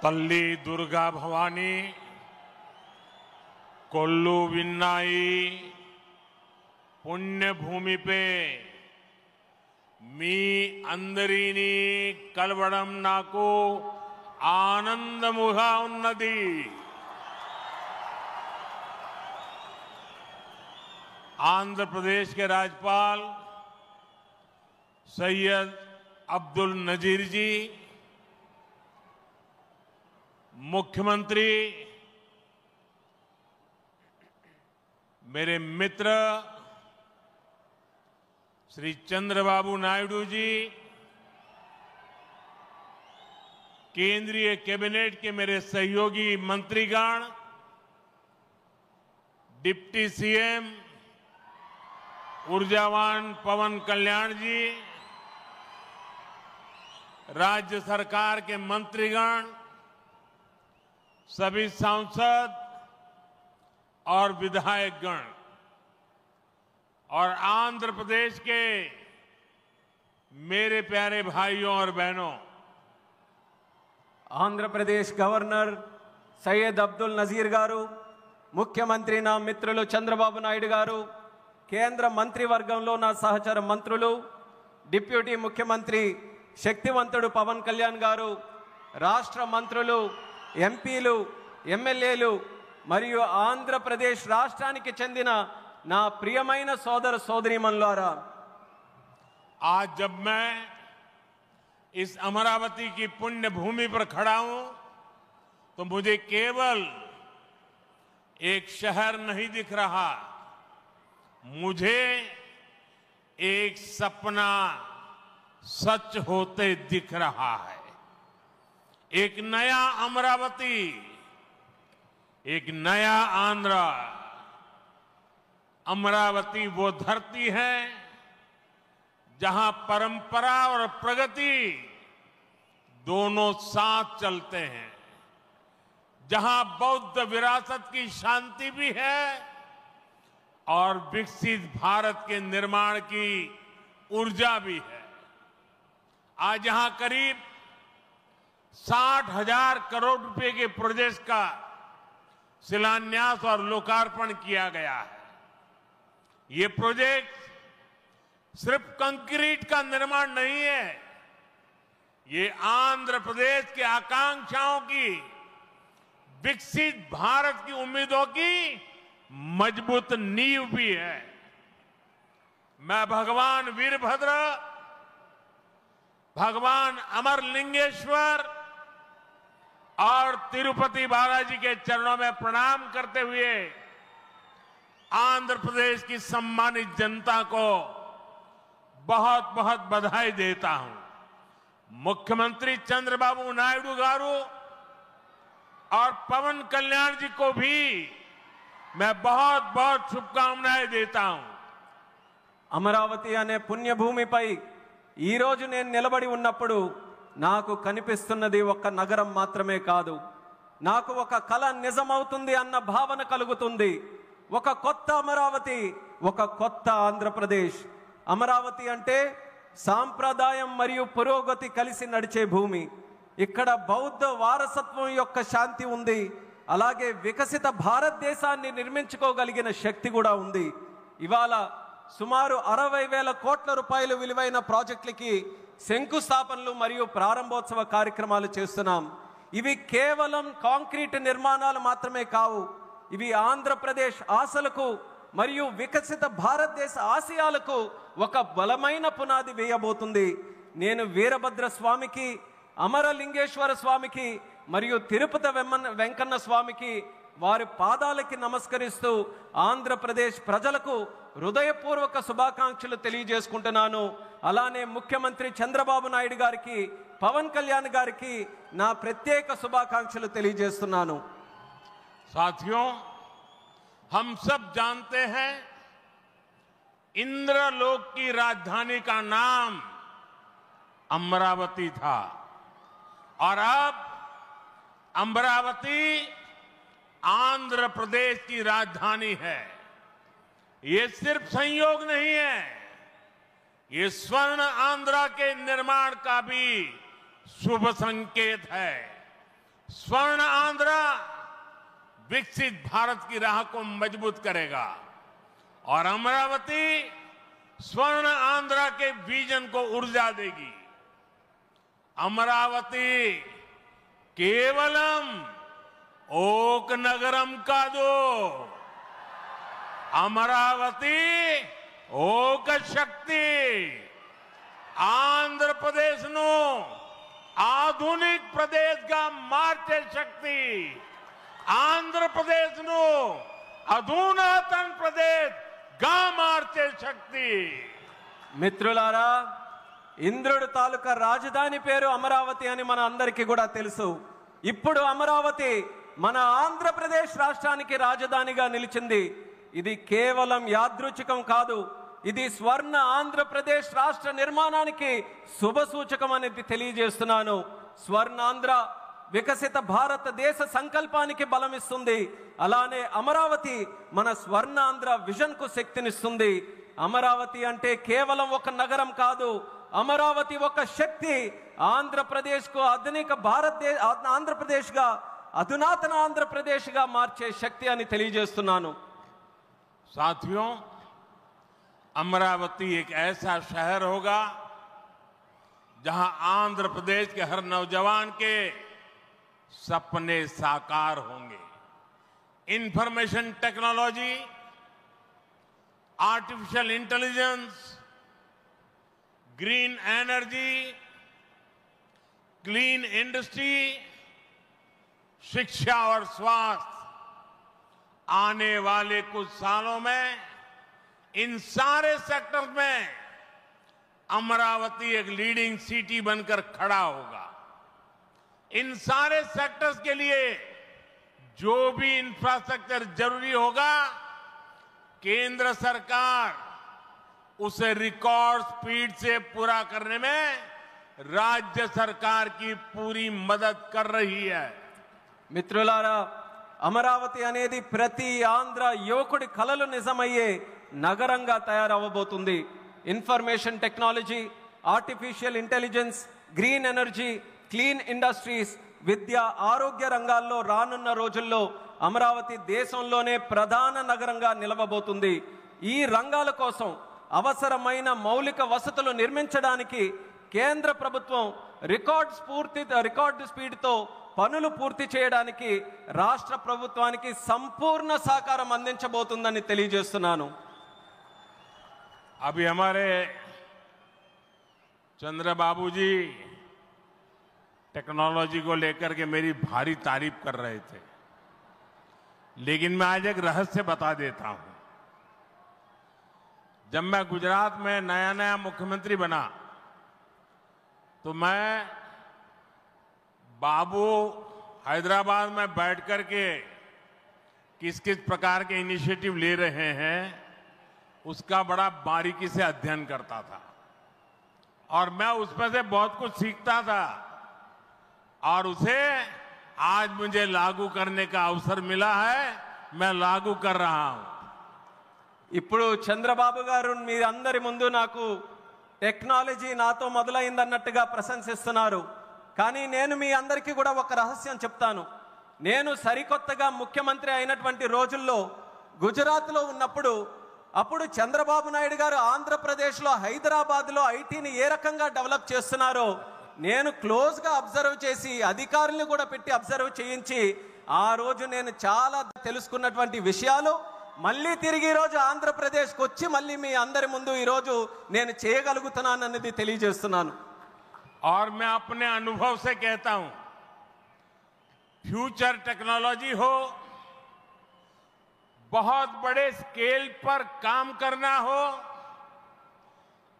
तल्ली दुर्गा भवानी कोल्लू विन्नाई पुण्य भूमि पे मी अंदरीनी कलवड़म नाकू आनंदमुगा उन्नति आंध्र प्रदेश के राज्यपाल सैयद अब्दुल नजीर जी, मुख्यमंत्री, मेरे मित्र श्री चंद्रबाबू नायडू जी, केंद्रीय कैबिनेट के मेरे सहयोगी मंत्रीगण, डिप्टी सीएम ऊर्जावान पवन कल्याण जी, राज्य सरकार के मंत्रीगण, सभी सांसद और विधायकगण और आंध्र प्रदेश के मेरे प्यारे भाइयों और बहनों, आंध्र प्रदेश गवर्नर सैयद अब्दुल नजीर गारू, मुख्यमंत्री ना मित्रुలు చంద్రబాబు నాయుడు గారు, కేంద్ర మంత్రివర్గంలో నా సహచర మంత్రులు, డిప్యూటీ ముఖ్యమంత్రి శక్తివంతుడు పవన్ కళ్యాణ్ గారు, రాష్ట్ర మంత్రులు, ఎంపీలు, ఎమ్మెల్యేలు మరియు ఆంధ్రప్రదేశ్ రాష్ట్రానికి చెందిన నా ప్రియమైన సోదర సోదరీమణులారా, आज जब मैं इस अमरावती की पुण्य भूमि पर खड़ा हूं तो मुझे केवल एक शहर नहीं दिख रहा, मुझे एक सपना सच होते दिख रहा है। एक नया अमरावती, एक नया आंध्र। अमरावती वो धरती है जहां परंपरा और प्रगति दोनों साथ चलते हैं, जहां बौद्ध विरासत की शांति भी है और विकसित भारत के निर्माण की ऊर्जा भी है। आज यहां करीब 60,000 करोड़ रुपए के प्रोजेक्ट का शिलान्यास और लोकार्पण किया गया है। ये प्रोजेक्ट सिर्फ कंक्रीट का निर्माण नहीं है, ये आंध्र प्रदेश के आकांक्षाओं की, विकसित भारत की उम्मीदों की मजबूत नींव भी है। मैं भगवान वीरभद्र, भगवान अमरलिंगेश्वर और तिरुपति बालाजी के चरणों में प्रणाम करते हुए आंध्र प्रदेश की सम्मानित जनता को बहुत बहुत बधाई देता हूं। मुख्यमंत्री चंद्रबाबू नायडू गारू और पवन कल्याण जी को भी मैं बहुत बहुत शुभकामनाएं देता हूं। అమరావతి అనే పుణ్యభూమిపై ఈ రోజు నేను నిలబడి ఉన్నప్పుడు నాకు కనిపిస్తున్నది ఒక నగరం మాత్రమే కాదు, నాకు ఒక కల నిజమవుతుంది అన్న భావన కలుగుతుంది। ఒక కొత్త అమరావతి, ఒక కొత్త ఆంధ్రప్రదేశ్। అమరావతి అంటే సాంప్రదాయం మరియు పురోగతి కలిసి నడిచే భూమి। ఇక్కడ బౌద్ధ వారసత్వం యొక్క శాంతి ఉంది, అలాగే వికసిత భారతదేశాన్ని నిర్మించుకోగలిగిన శక్తి కూడా ఉంది। ఇవాళ సుమారు 60,000 కోట్ల రూపాయల విలువైన ప్రాజెక్టులకి శంకుస్థాపనలు మరియు ప్రారంభోత్సవ కార్యక్రమాలు చేస్తున్నాం। ఇవి కేవలం కాంక్రీట్ నిర్మాణాలు మాత్రమే కావు, ఇవి ఆంధ్రప్రదేశ్ ఆశలకు మరియు వికసిత భారతదేశ ఆశయాలకు ఒక బలమైన పునాది వేయబోతుంది। నేను వీరభద్ర స్వామికి, అమరలింగేశ్వర స్వామికి మరియు తిరుపతి వెంకన్న స్వామికి వారి పాదాలకి నమస్కరిస్తూ ఆంధ్రప్రదేశ్ ప్రజలకు హృదయపూర్వక శుభాకాంక్షలు తెలియజేసుకుంటున్నాను। అలానే ముఖ్యమంత్రి చంద్రబాబు నాయుడు గారికి, పవన్ కళ్యాణ్ గారికి నా ప్రత్యేక శుభాకాంక్షలు తెలియజేస్తున్నాను। साथियों, हम सब जानते हैं इंद्रलोक की राजधानी का नाम अमरावती था और अब अमरावती आंध्र प्रदेश की राजधानी है। ये सिर्फ संयोग नहीं है, ये स्वर्ण आंध्रा के निर्माण का भी शुभ संकेत है। स्वर्ण आंध्र विकसित भारत की राह को मजबूत करेगा और अमरावती स्वर्ण आंध्र के विजन को ऊर्जा देगी। अमरावती केवलम ओक नगरम कादो, अमरावती ओक शक्ति आंध्र प्रदेश नो आधुनिक प्रदेश का मार्चे शक्ति आंध्र प्रदेश नो अधुनातन प्रदेश గా మార్చే శక్తి। మిత్రులారా, ఇంద్రుడు తాలూకా రాజధాని పేరు అమరావతి అని మన అందరికీ కూడా తెలుసు। ఇప్పుడు అమరావతి మన ఆంధ్రప్రదేశ్ రాష్ట్రానికి రాజధానిగా నిలిచింది। ఇది కేవలం యాదృచ్ఛికం కాదు, ఇది స్వర్ణ ఆంధ్రప్రదేశ్ రాష్ట్ర నిర్మాణానికి శుభ సూచకం అనేది తెలియజేస్తున్నాను। స్వర్ణాంధ్ర వికసిత భారతదేశ సంకల్పానికి బలమిస్తుంది। అలానే అమరావతి మన స్వర్ణాంధ్ర విజన్ కు శక్తినిస్తుంది। అమరావతి అంటే కేవలం ఒక నగరం కాదు, అమరావతి ఒక శక్తి। ఆంధ్రప్రదేశ్ కు ఆధునిక ఆంధ్రప్రదేశ్ గా అధునాతన ఆంధ్రప్రదేశ్ గా మార్చే శక్తి అని తెలియజేస్తున్నాను। साथियों, अमरावती एक ऐसा शहर होगा जहां आंध्र प्रदेश के हर नौजवान के सपने साकार होंगे। Information technology, artificial intelligence, green energy, clean industry, शिक्षा और स्वास्थ्य, आने वाले कुछ सालों में इन सारे सेक्टर्स में अमरावती एक लीडिंग सिटी बनकर खड़ा होगा। इन सारे सेक्टर्स के लिए जो भी इंफ्रास्ट्रक्चर जरूरी होगा, केंद्र सरकार उसे रिकॉर्ड स्पीड से पूरा करने में राज्य सरकार की पूरी मदद कर रही है। మిత్రులారా, అమరావతి అనేది ప్రతి ఆంధ్ర యువకుడి కలలు నిజమయ్యే నగరంగా తయారవబోతుంది। Information technology, artificial intelligence, green energy, clean industries, విద్య, ఆరోగ్య రంగాల్లో రానున్న రోజుల్లో అమరావతి దేశంలోనే ప్రధాన నగరంగా నిలవబోతుంది। ఈ రంగాల కోసం అవసరమైన మౌలిక వసతులు నిర్మించడానికి కేంద్ర ప్రభుత్వం రికార్డ్ స్పీడ్తో పనులు పూర్తి చేయడానికి రాష్ట్ర ప్రభుత్వానికి సంపూర్ణ సహకారం అందించబోతుందని తెలియజేస్తున్నాను। अभी हमारे चंद्रबाबू जी टेक्नोलॉजी को लेकर के मेरी भारी तारीफ कर रहे थे, लेकिन मैं आज एक रहस्य बता देता हूं। जब मैं गुजरात में नया मुख्यमंत्री बना तो मैं बाबू हैदराबाद में बैठ करके किस किस प्रकार के इनिशिएटिव ले रहे हैं उसका बड़ा बारीकी से अध्ययन करता था और मैं उसमें से बहुत कुछ सीखता था और उसे आज मुझे लागू करने का अवसर मिला है। मैं लागू कर रहा हूं। ఇప్పుడు చంద్రబాబు గారు మీ అందరి ముందు నాకు టెక్నాలజీ నాతో మొదలైందన్నట్టుగా ప్రశంసిస్తున్నారు, కానీ నేను మీ అందరికీ కూడా ఒక రహస్యం చెప్తాను। నేను సరికొత్తగా ముఖ్యమంత్రి అయినటువంటి రోజుల్లో గుజరాత్లో ఉన్నప్పుడు అప్పుడు చంద్రబాబు నాయుడు గారు ఆంధ్రప్రదేశ్లో హైదరాబాద్లో ఐటీని ఏ రకంగా డెవలప్ చేస్తున్నారో నేను క్లోజ్గా అబ్జర్వ్ చేసి అధికారులను కూడా పెట్టి అబ్జర్వ్ చేయించి ఆ రోజు నేను చాలా తెలుసుకున్నటువంటి విషయాలు మళ్ళీ తిరిగి ఈ రోజు ఆంధ్రప్రదేశ్కి వచ్చి మళ్ళీ మీ అందరి ముందు ఈ రోజు నేను చేయగలుగుతున్నానన్నది తెలియజేస్తున్నాను। और मैं अपने अनुभव से कहता हूं, फ्यूचर टेक्नोलॉजी हो, बहुत बड़े स्केल पर काम करना हो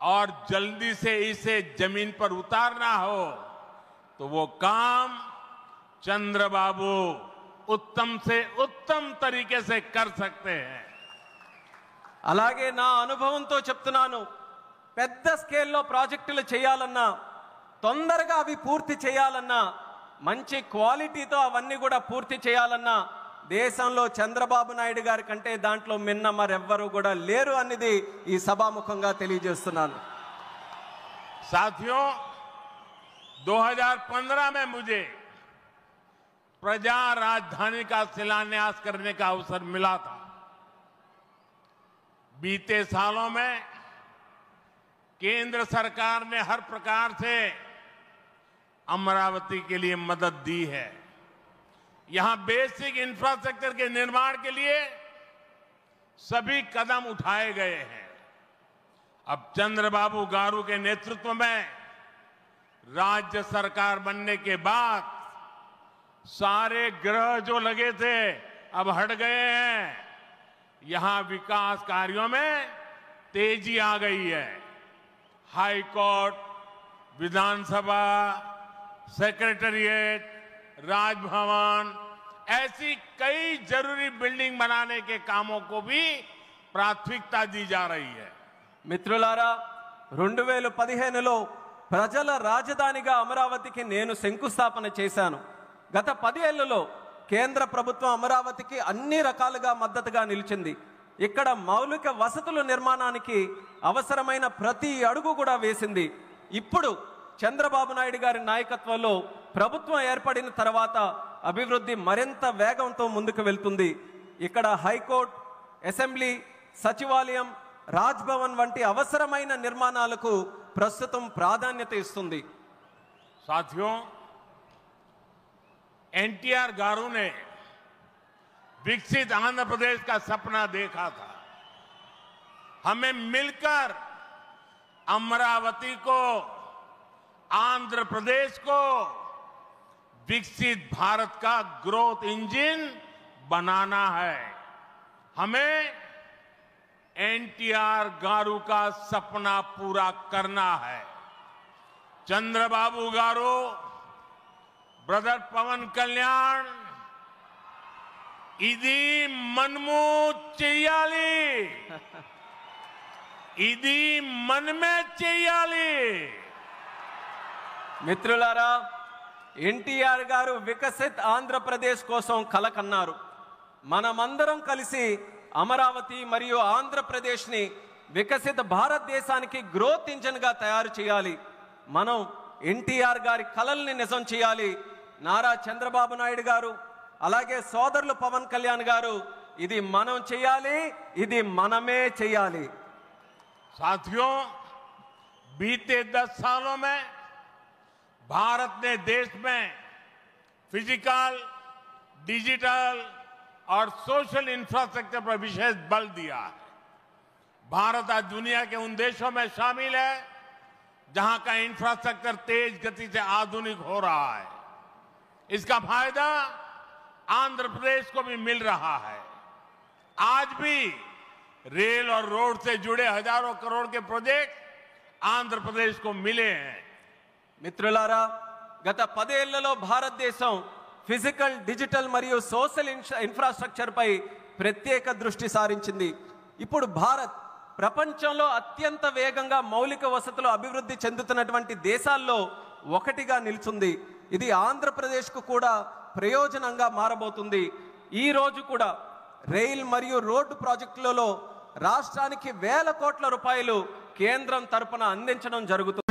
और जल्दी से इसे जमीन पर उतारना हो तो वो काम चंद्रबाबू उत्तम से उत्तम तरीके से कर सकते हैं। అలాగే నా అనుభవంతో చెప్తున్నాను, పెద్ద స్కేల్లో ప్రాజెక్టులు చేయాలన్నా తొందరగా అవి పూర్తి చేయాలన్నా మంచి క్వాలిటీతో అవన్నీ కూడా పూర్తి చేయాలన్నా దేశంలో చంద్రబాబు నాయుడు గారి కంటే దాంట్లో మిన్న మరెవ్వరూ కూడా లేరు అనేది ఈ సభాముఖంగా తెలియజేస్తున్నాను। साथियों, 2015 में मुझे प्रजा राजधानी का शिलान्यास करने का अवसर मिला था। बीते सालों में केंद्र सरकार ने हर प्रकार से अमरावती के लिए मदद दी है। यहां बेसिक इंफ्रास्ट्रक्चर के निर्माण के लिए सभी कदम उठाए गए हैं। अब चंद्रबाबू गारू के नेतृत्व में राज्य सरकार बनने के बाद सारे ग्रह जो लगे थे अब हट गए हैं। यहां विकास कार्यों में तेजी आ गई है। हाई कोर्ट, विधानसभा, सेक्रेटेरिएट, राजभवन, ऐसी कई जरूरी बिल्डिंग बनाने के कामों को भी प्राथमिकता दी जा रही है। మిత్రులారా 2015లో ప్రజల రాజధానిగా అమరావతికి నేను శంకుస్థాపన చేశాను. గత 10 ఏళ్లలో కేంద్ర ప్రభుత్వం అమరావతికి అన్ని రకాలుగా మద్దతుగా నిలిచింది. ఇక్కడ మౌలిక వసతుల నిర్మాణానికి అవసరమైన ప్రతి అడుగు కూడా వేసింది. ఇప్పుడు చంద్రబాబు నాయుడు గారి నాయకత్వంలో ప్రభుత్వం ఏర్పడిన తర్వాత అభివృద్ధి మరింత వేగంతో ముందుకు వెళ్తుంది. ఇక్కడ హైకోర్టు, అసెంబ్లీ, సచివాలయం, రాజ్భవన్ వంటి అవసరమైన నిర్మాణాలకు ప్రస్తుతం ప్రాధాన్యత ఇస్తుంది. साथियों, एनटीआर गारू ने विकसित आंध्र प्रदेश का सपना देखा था। हमें मिलकर अमरावती को, आंध्र प्रदेश को विकसित भारत का ग्रोथ इंजन बनाना है। हमें एनटीआर गारू का सपना पूरा करना है। चंद्रबाबू गारू, ब्रदर पवन कल्याण, इदी मनमू చెయ్యాలి, ఇది మనమే చెయ్యాలి. మిత్రులారా, ఎన్టీఆర్ గారు వికసిత్ ఆంధ్రప్రదేశ్ కోసం కలకన్నారు. మనమందరం కలిసి అమరావతి మరియు ఆంధ్రప్రదేశ్ని వికసిత భారతదేశానికి గ్రోత్ ఇంజిన్గా తయారు చేయాలి. మనం ఎన్టీఆర్ గారి కలల్ని నిజం చేయాలి. నారా చంద్రబాబు నాయుడు గారు, అలాగే సోదరులు పవన్ కళ్యాణ్ గారు, ఇది మనం చేయాలి, ఇది మనమే చేయాలి. साथियों, बीते 10 सालों में भारत ने देश में फिजिकल, डिजिटल और सोशल इंफ्रास्ट्रक्चर पर विशेष बल दिया है। भारत आज दुनिया के उन देशों में शामिल है जहां का इंफ्रास्ट्रक्चर तेज गति से आधुनिक हो रहा है। इसका फायदा आंध्र प्रदेश को भी मिल रहा है। आज भी रेल और रोड से जुड़े हजारों करोड़ के प्रोजेक्ट आंध्र प्रदेश को मिले हैं। మిత్రులారా, గత 10 ఏళ్లలో భారతదేశం ఫిజికల్, డిజిటల్ మరియు సోషల్ ఇన్ఫ్రాస్ట్రక్చర్ పై ప్రత్యేక దృష్టి సారించింది. ఇప్పుడు భారత్ ప్రపంచంలో అత్యంత వేగంగా మౌలిక వసతులు అభివృద్ధి చెందుతున్నటువంటి దేశాల్లో ఒకటిగా నిలుచుంది. ఇది ఆంధ్రప్రదేశ్కు కూడా ప్రయోజనంగా మారబోతుంది. ఈ రోజు కూడా రైల్ మరియు రోడ్డు ప్రాజెక్టులలో రాష్ట్రానికి వేల కోట్ల రూపాయలు కేంద్రం తరపున అందించడం జరుగుతుంది.